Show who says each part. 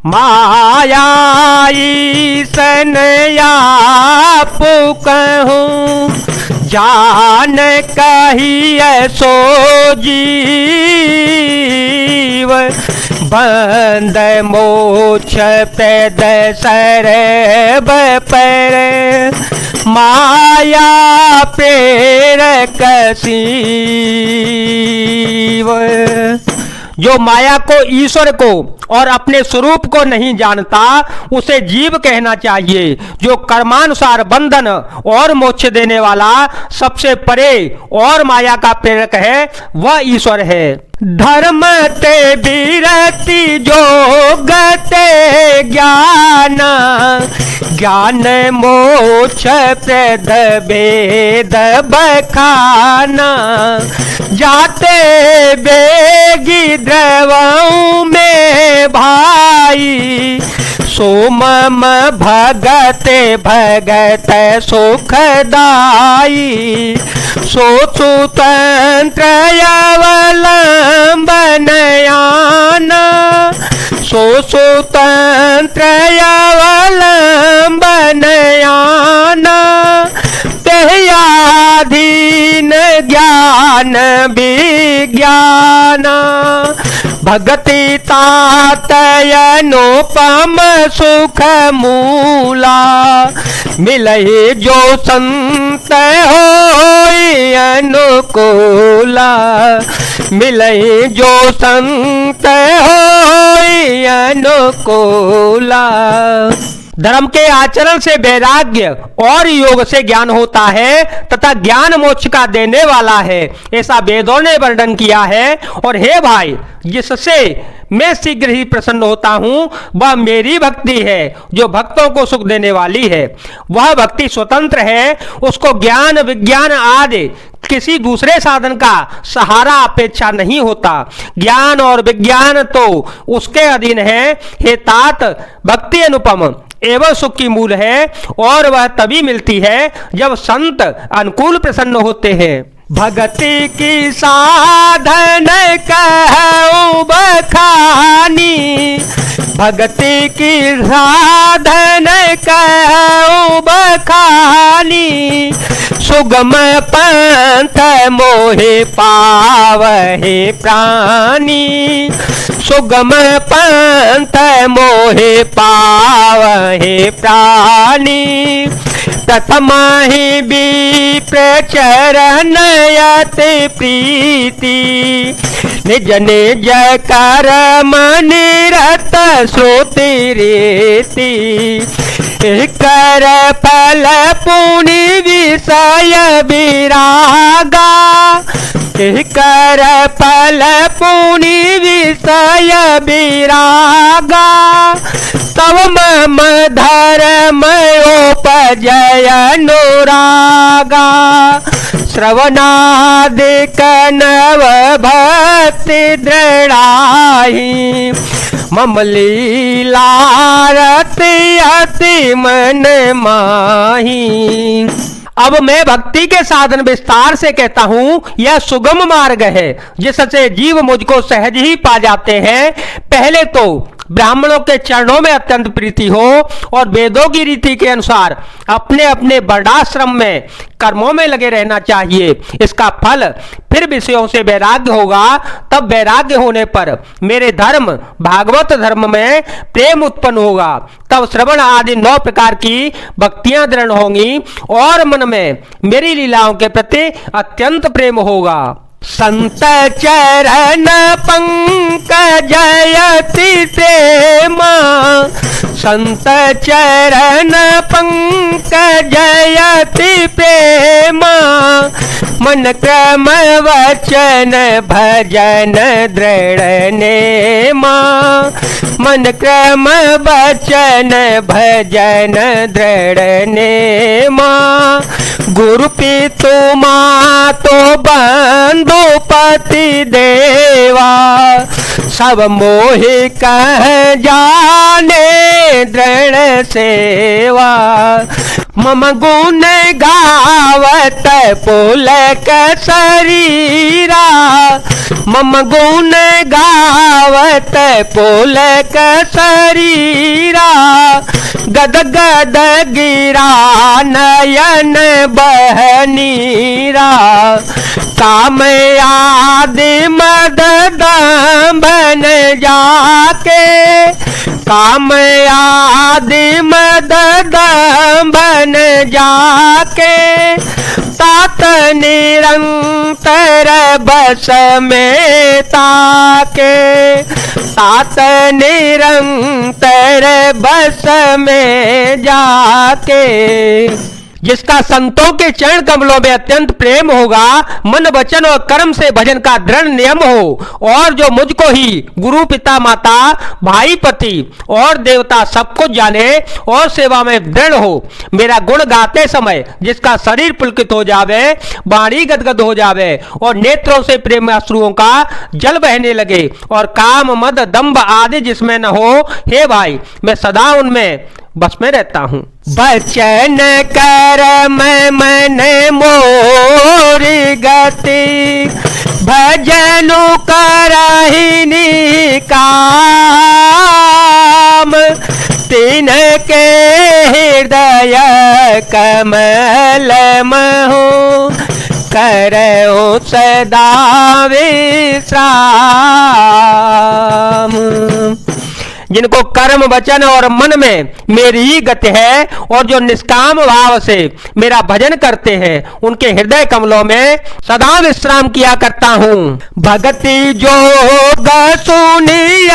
Speaker 1: माया ईसन आप कहूँ जान कहिए सो जीव बंद मोक्ष प्रद सरब पर माया प्रेरक शिव। जो माया को, ईश्वर को और अपने स्वरूप को नहीं जानता उसे जीव कहना चाहिए। जो कर्मानुसार बंधन और मोक्ष देने वाला सबसे परे और माया का प्रेरक है वह ईश्वर है। धर्म ते विरति जोगते ज्ञान ज्ञान मोक्ष प्रद वेद बखाना जाते बेगी द्रवों में भाई सोमम भगते भगत सुखदाई सोचु तंत्र अवलंबन आना सोचु तंत्र अवलंबन आना तेयाधीन ज्ञान विज्ञान भगति तातयनुपम सुख मूला मिलहि जो संत होई अनुकूला मिलहि जो संत होई अनुकूला। धर्म के आचरण से वैराग्य और योग से ज्ञान होता है तथा ज्ञान मोक्ष का देने वाला है, ऐसा वेदों ने वर्णन किया है। और हे भाई, जिससे मैं शीघ्र ही प्रसन्न होता हूँ वह मेरी भक्ति है जो भक्तों को सुख देने वाली है। वह भक्ति स्वतंत्र है, उसको ज्ञान विज्ञान आदि किसी दूसरे साधन का सहारा अपेक्षा नहीं होता। ज्ञान और विज्ञान तो उसके अधीन है। हे तात, भक्ति अनुपम एवं सुख की मूल है और वह तभी मिलती है जब संत अनुकूल प्रसन्न होते हैं। भगति की साधन कहूँ बखानी भगति की साधन कहूँ बखानी सुगम पंथ मोहे पावहे प्राणी सुगम पंथ मोहे पावहे प्राणी प्रथम ही विप्रचरण यति प्रीति निज निज कर्म निरत श्रुति रीति कर फल पुण्य विषय विरागा कर फल पुण्य विषय विरागा तव मम धर्मोपजय अनुरागा श्रवणादिक नव भक्ति दृढ़ाहि मम लीलारति अति मन माही। अब मैं भक्ति के साधन विस्तार से कहता हूं, यह सुगम मार्ग है जिससे जीव मुझको सहज ही पा जाते हैं। पहले तो ब्राह्मणों के चरणों में अत्यंत प्रीति हो और वेदों की रीति के अनुसार अपने अपने वर्णाश्रम में कर्मों में लगे रहना चाहिए। इसका फल फिर विषयों से वैराग्य होगा। तब वैराग्य होने पर मेरे धर्म भागवत धर्म में प्रेम उत्पन्न होगा। तब श्रवण आदि 9 प्रकार की भक्तियां दृढ़ होंगी और मन में मेरी लीलाओं के प्रति अत्यंत प्रेम होगा। संत चरण पंकजयति प्रेमा संत चरण पंकजयति प्रेमा मन क्रम वचन भजन दृढ़ नेमा मन क्रम वचन भजन दृढ़ नेमा गुरु पितु मातो बंधु पति देवा सब मोहि कह जाने दृढ़ सेवा मम गुण गावत पुलक शरीरा, मम गुण गावत पुलक शरीरा, गद गद गिरा नयन बहनीरा, काम आदि मद दंभन जाके, काम आदि मद दंभन जाके, तात निरंतर बस में ताके, तात निरंतर बस में जाके। जिसका संतों के चरण कमलों में अत्यंत प्रेम होगा, मन वचन और कर्म से भजन का दृढ़ नियम हो, और जो मुझको ही गुरु पिता माता भाई पति और देवता सब कुछ जाने और सेवा में दृढ़ हो, मेरा गुण गाते समय जिसका शरीर पुलकित हो जावे, वाणी गदगद हो जावे और नेत्रों से प्रेम अश्रुओं का जल बहने लगे, और काम मद दंभ आदि जिसमें न हो, हे भाई मैं सदा उनमें बस में रहता हूं। बचन कर्म मन मोर गति, भजनु करहिनी काम, तिनके हृदय कमल महु, करहु सदा विश्राम। जिनको कर्म वचन और मन में मेरी ही गति है, और जो निष्काम भाव से मेरा भजन करते हैं, उनके हृदय कमलों में सदा विश्राम किया करता हूं। भक्ति जोग सुनिय